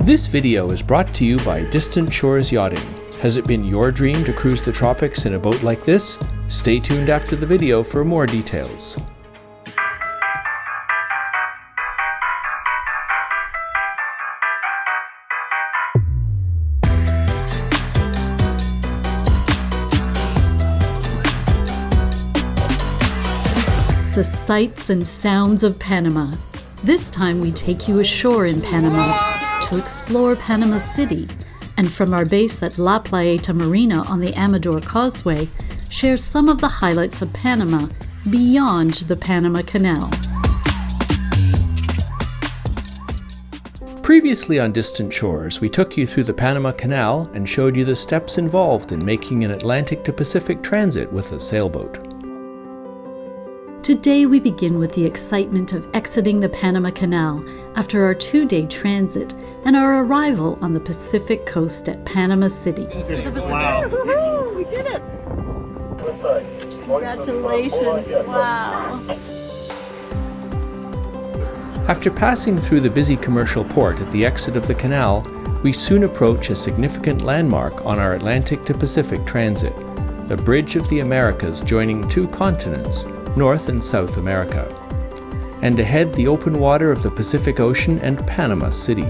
This video is brought to you by Distant Shores Yachting. Has it been your dream to cruise the tropics in a boat like this? Stay tuned after the video for more details. The sights and sounds of Panama. This time we take you ashore in Panama to explore Panama City, and from our base at La Playita Marina on the Amador Causeway, share some of the highlights of Panama beyond the Panama Canal. Previously on Distant Shores, we took you through the Panama Canal and showed you the steps involved in making an Atlantic to Pacific transit with a sailboat. Today we begin with the excitement of exiting the Panama Canal after our 2-day transit and our arrival on the Pacific coast at Panama City. Wow. Woohoo! We did it! Congratulations! Wow! After passing through the busy commercial port at the exit of the canal, we soon approach a significant landmark on our Atlantic to Pacific transit, the Bridge of the Americas joining two continents, North and South America, and ahead the open water of the Pacific Ocean and Panama City.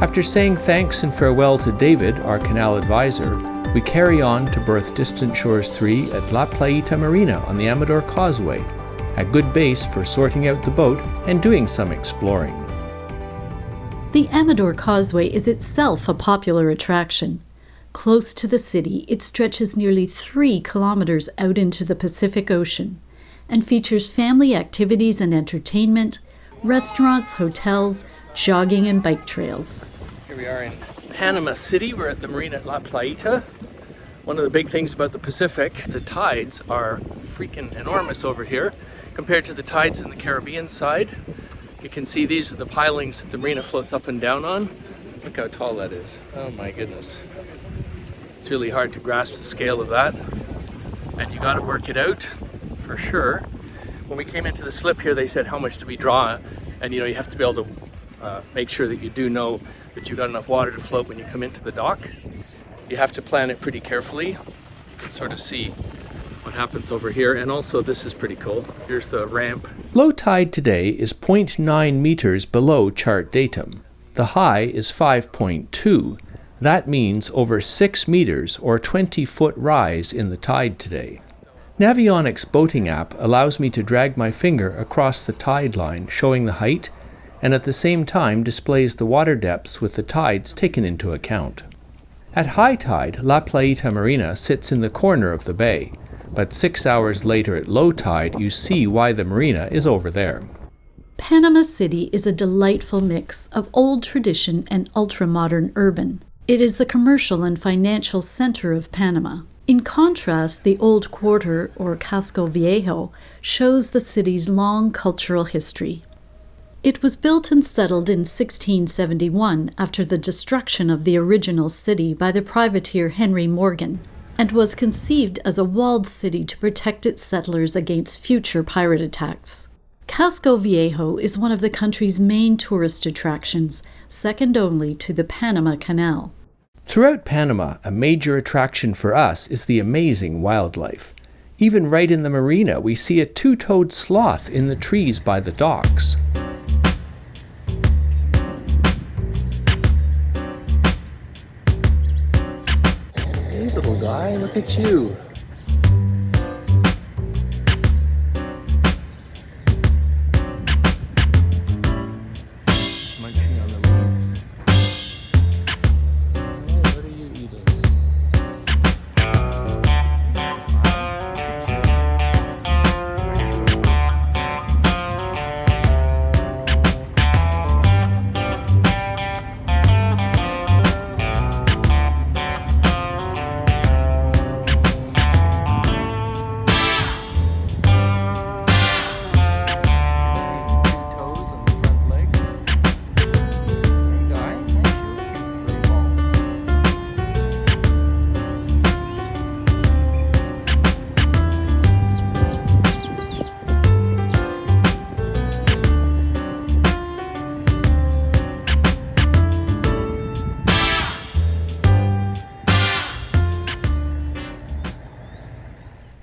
After saying thanks and farewell to David, our canal advisor, we carry on to berth Distant Shores 3 at La Playita Marina on the Amador Causeway, a good base for sorting out the boat and doing some exploring. The Amador Causeway is itself a popular attraction. Close to the city, it stretches nearly 3 kilometers out into the Pacific Ocean and features family activities and entertainment, restaurants, hotels, jogging and bike trails. Here we are in Panama City. We're at the marina at La Playita. One of the big things about the Pacific, the tides are freaking enormous over here compared to the tides in the Caribbean side. You can see these are the pilings that the marina floats up and down on. Look how tall that is. Oh my goodness. It's really hard to grasp the scale of that, and you got to work it out for sure. When we came into the slip here, they said how much do we draw, and you have to be able to make sure that you do know that you got enough water to float when you come into the dock. You have to plan it pretty carefully. You can sort of see what happens over here, and also this is pretty cool. Here's the ramp. Low tide today is 0.9 meters below chart datum. The high is 5.2. That means over 6 meters or 20-foot rise in the tide today. Navionics boating app allows me to drag my finger across the tide line showing the height, and at the same time displays the water depths with the tides taken into account. At high tide, La Playita Marina sits in the corner of the bay, but 6 hours later at low tide you see why the marina is over there. Panama City is a delightful mix of old tradition and ultra-modern urban. It is the commercial and financial center of Panama. In contrast, the Old Quarter, or Casco Viejo, shows the city's long cultural history. It was built and settled in 1671 after the destruction of the original city by the privateer Henry Morgan, and was conceived as a walled city to protect its settlers against future pirate attacks. Casco Viejo is one of the country's main tourist attractions, second only to the Panama Canal. Throughout Panama, a major attraction for us is the amazing wildlife. Even right in the marina, we see a 2-toed sloth in the trees by the docks. Hey, little guy, look at you.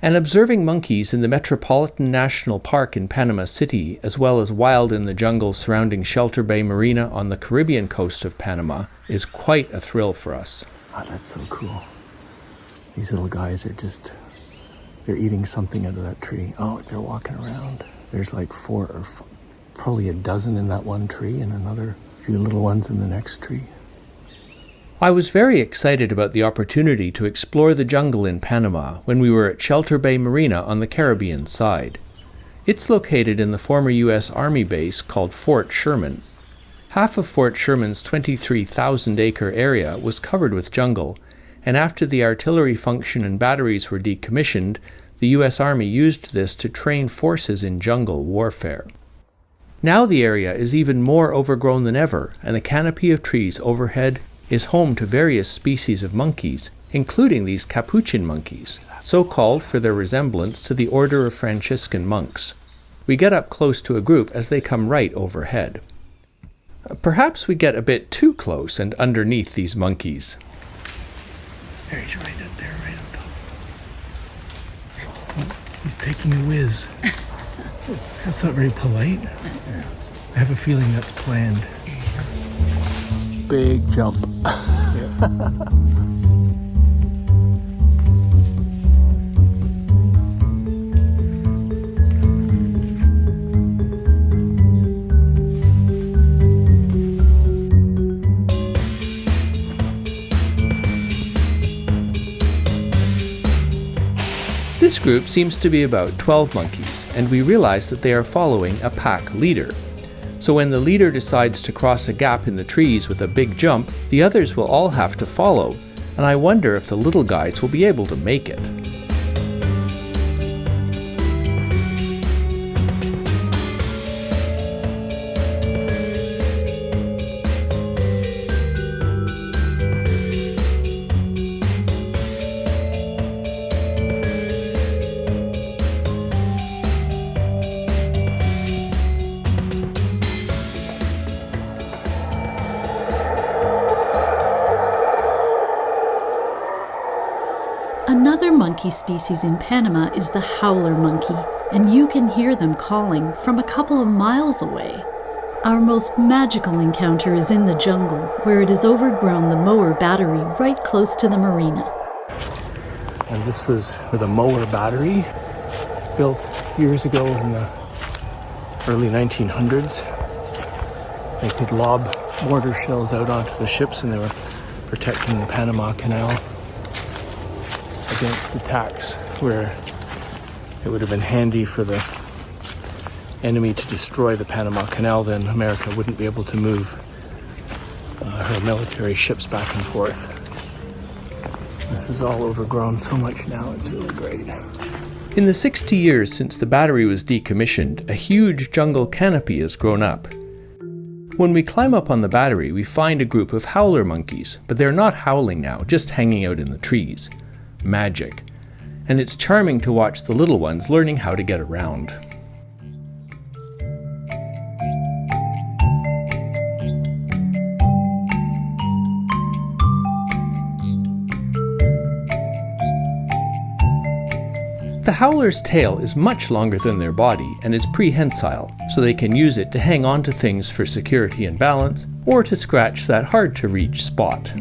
And observing monkeys in the Metropolitan National Park in Panama City, as well as wild in the jungle surrounding Shelter Bay Marina on the Caribbean coast of Panama, is quite a thrill for us. Oh, that's so cool. These little guys are they're eating something out of that tree. Oh, they're walking around. There's like probably a dozen in that one tree and another few little ones in the next tree. I was very excited about the opportunity to explore the jungle in Panama when we were at Shelter Bay Marina on the Caribbean side. It's located in the former U.S. Army base called Fort Sherman. Half of Fort Sherman's 23,000-acre area was covered with jungle, and after the artillery function and batteries were decommissioned, the U.S. Army used this to train forces in jungle warfare. Now the area is even more overgrown than ever, and the canopy of trees overhead is home to various species of monkeys, including these Capuchin monkeys, so called for their resemblance to the order of Franciscan monks. We get up close to a group as they come right overhead. Perhaps we get a bit too close and underneath these monkeys. There he's right up there, right up top. Oh, he's taking a whiz. That's not very polite. I have a feeling that's planned. Big jump. This group seems to be about 12 monkeys, and we realize that they are following a pack leader. So when the leader decides to cross a gap in the trees with a big jump, the others will all have to follow, and I wonder if the little guys will be able to make it. Another monkey species in Panama is the howler monkey, and you can hear them calling from a couple of miles away. Our most magical encounter is in the jungle, where it has overgrown the mower battery right close to the marina. And this was with a mower battery built years ago in the early 1900s. They could lob mortar shells out onto the ships, and they were protecting the Panama Canal against attacks, where it would have been handy for the enemy to destroy the Panama Canal. Then America wouldn't be able to move her military ships back and forth. This is all overgrown so much now, it's really great. In the 60 years since the battery was decommissioned, a huge jungle canopy has grown up. When we climb up on the battery, we find a group of howler monkeys, but they're not howling now, just hanging out in the trees. Magic. And it's charming to watch the little ones learning how to get around. The howler's tail is much longer than their body and is prehensile, so they can use it to hang on to things for security and balance, or to scratch that hard-to-reach spot.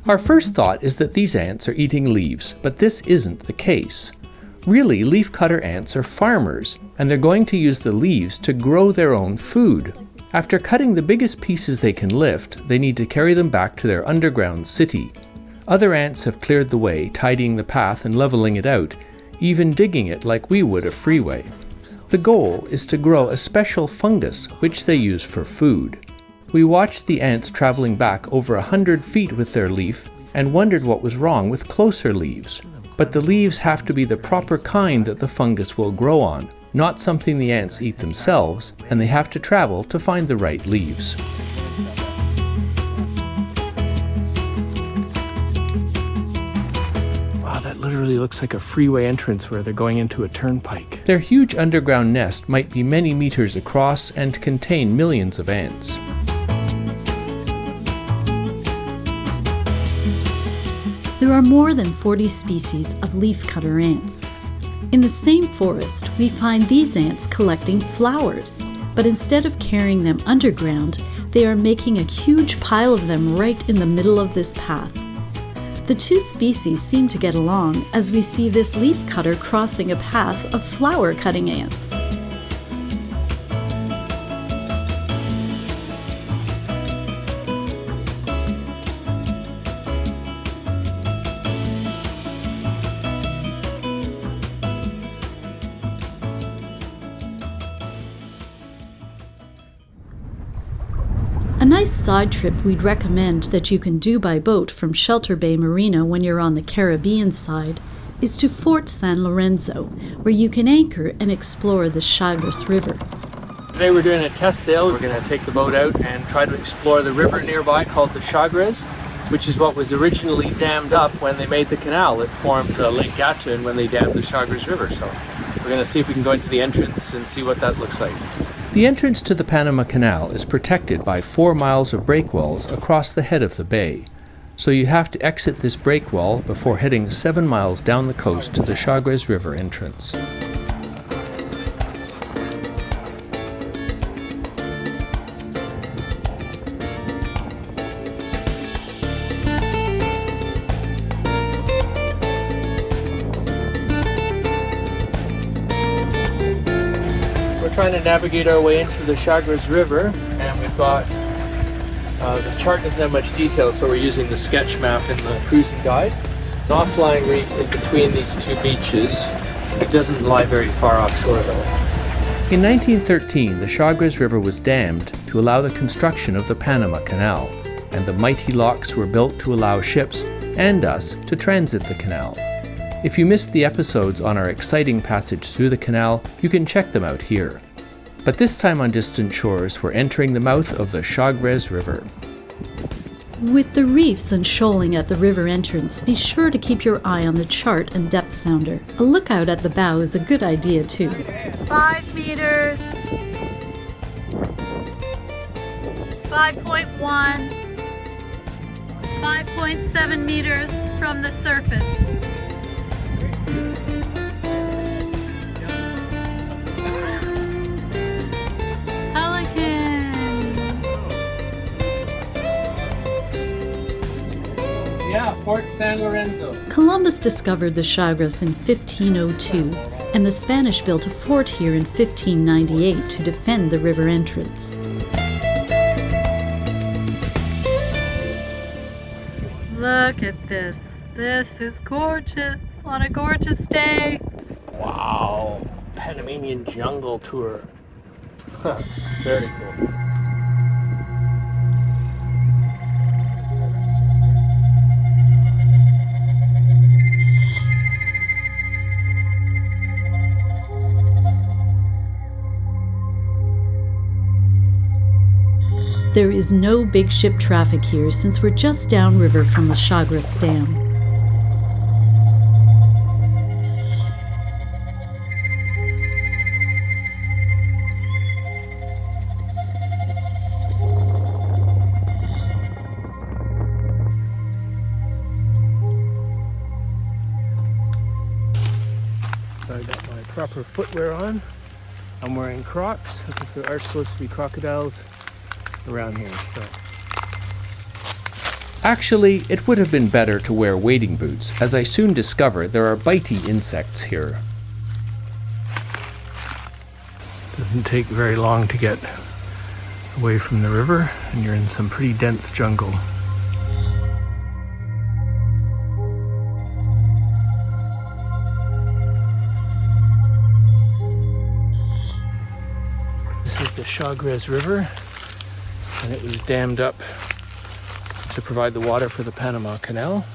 Our first thought is that these ants are eating leaves, but this isn't the case. Really, leafcutter ants are farmers, and they're going to use the leaves to grow their own food. After cutting the biggest pieces they can lift, they need to carry them back to their underground city. Other ants have cleared the way, tidying the path and leveling it out, even digging it like we would a freeway. The goal is to grow a special fungus which they use for food. We watched the ants traveling back over 100 feet with their leaf and wondered what was wrong with closer leaves. But the leaves have to be the proper kind that the fungus will grow on, not something the ants eat themselves, and they have to travel to find the right leaves. Wow, that literally looks like a freeway entrance where they're going into a turnpike. Their huge underground nest might be many meters across and contain millions of ants. There are more than 40 species of leafcutter ants. In the same forest, we find these ants collecting flowers, but instead of carrying them underground, they are making a huge pile of them right in the middle of this path. The two species seem to get along as we see this leafcutter crossing a path of flower-cutting ants. A nice side trip we'd recommend that you can do by boat from Shelter Bay Marina when you're on the Caribbean side is to Fort San Lorenzo, where you can anchor and explore the Chagres River. Today we're doing a test sail. We're going to take the boat out and try to explore the river nearby called the Chagres, which is what was originally dammed up when they made the canal that formed Lake Gatun when they dammed the Chagres River. So we're going to see if we can go into the entrance and see what that looks like. The entrance to the Panama Canal is protected by 4 miles of breakwalls across the head of the bay, so you have to exit this breakwall before heading 7 miles down the coast to the Chagres River entrance. We're trying to navigate our way into the Chagres River, and we've got the chart doesn't have much detail, so we're using the sketch map in the cruising guide. An off-lying reef in between these two beaches. It doesn't lie very far offshore though. In 1913, the Chagres River was dammed to allow the construction of the Panama Canal, and the mighty locks were built to allow ships and us to transit the canal. If you missed the episodes on our exciting passage through the canal, you can check them out here. But this time on Distant Shores, we're entering the mouth of the Chagres River. With the reefs and shoaling at the river entrance, be sure to keep your eye on the chart and depth sounder. A lookout at the bow is a good idea too. 5 meters. 5.1. 5.7 meters from the surface. Yeah, Fort San Lorenzo. Columbus discovered the Chagres in 1502, and the Spanish built a fort here in 1598 to defend the river entrance. Look at this. This is gorgeous on a gorgeous day. Wow, Panamanian jungle tour. Very cool. There is no big ship traffic here since we're just downriver from the Chagres Dam. So I got my proper footwear on. I'm wearing Crocs because there are supposed to be crocodiles around here. So. Actually, it would have been better to wear wading boots, as I soon discover there are bitey insects here. Doesn't take very long to get away from the river, and you're in some pretty dense jungle. This is the Chagres River. and it was dammed up to provide the water for the Panama Canal.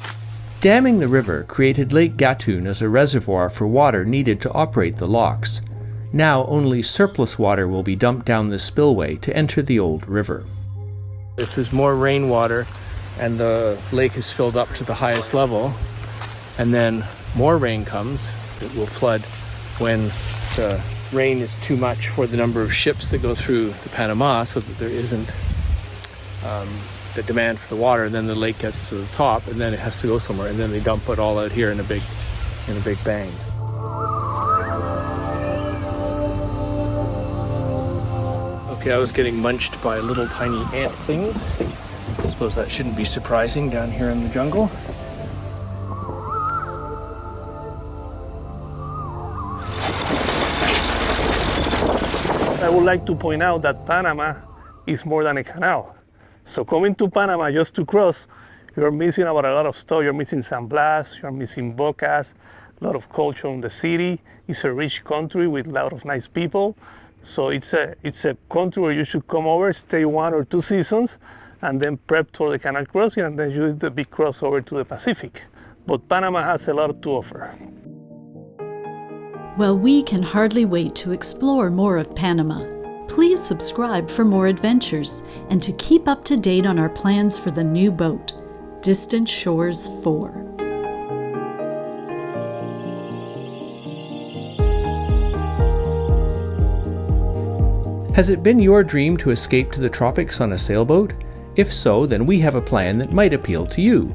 Damming the river created Lake Gatun as a reservoir for water needed to operate the locks. Now only surplus water will be dumped down the spillway to enter the old river. If there's more rainwater and the lake is filled up to the highest level, and then more rain comes, it will flood when the rain is too much for the number of ships that go through the Panama, so that there isn't the demand for the water, and then the lake gets to the top, and then it has to go somewhere, and then they dump it all out here in a big bang. Okay, I was getting munched by little tiny ant things. I suppose that shouldn't be surprising down here in the jungle. I would like to point out that Panama is more than a canal. So coming to Panama just to cross, you're missing about a lot of stuff. You're missing San Blas, you're missing Bocas, a lot of culture in the city. It's a rich country with a lot of nice people. So it's a country where you should come over, stay 1 or 2 seasons, and then prep for the canal crossing, and then use the big crossover to the Pacific. But Panama has a lot to offer. Well, we can hardly wait to explore more of Panama. Please subscribe for more adventures and to keep up to date on our plans for the new boat, Distant Shores 4. Has it been your dream to escape to the tropics on a sailboat? If so, then we have a plan that might appeal to you.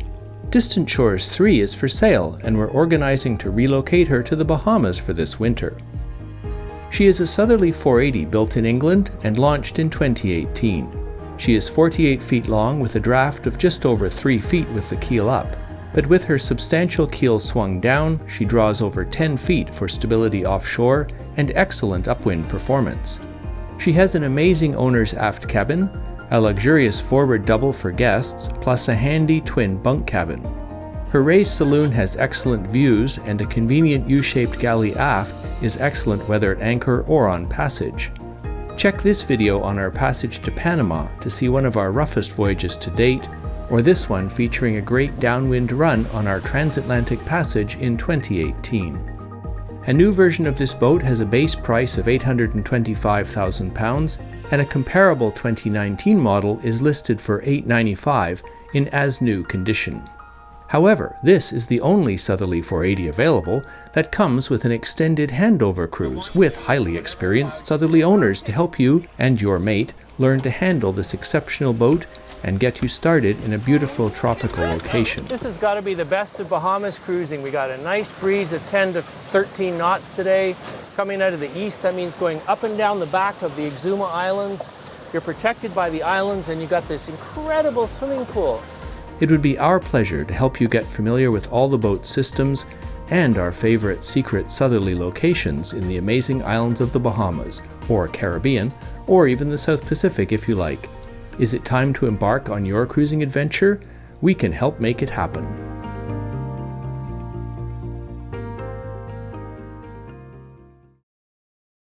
Distant Shores 3 is for sale, and we're organizing to relocate her to the Bahamas for this winter. She is a Southerly 480 built in England and launched in 2018. She is 48 feet long with a draft of just over 3 feet with the keel up, but with her substantial keel swung down, she draws over 10 feet for stability offshore and excellent upwind performance. She has an amazing owner's aft cabin, a luxurious forward double for guests, plus a handy twin bunk cabin. Her raised saloon has excellent views, and a convenient U-shaped galley aft is excellent whether at anchor or on passage. Check this video on our passage to Panama to see one of our roughest voyages to date, or this one featuring a great downwind run on our transatlantic passage in 2018. A new version of this boat has a base price of £825,000, and a comparable 2019 model is listed for $895,000 in as-new condition. However, this is the only Southerly 480 available that comes with an extended handover cruise with highly experienced Southerly owners to help you and your mate learn to handle this exceptional boat and get you started in a beautiful tropical location. This has got to be the best of Bahamas cruising. We got a nice breeze of 10 to 13 knots today. Coming out of the east, that means going up and down the back of the Exuma Islands. You're protected by the islands, and you got this incredible swimming pool. It would be our pleasure to help you get familiar with all the boat's systems and our favorite secret southerly locations in the amazing islands of the Bahamas, or Caribbean, or even the South Pacific if you like. Is it time to embark on your cruising adventure? We can help make it happen.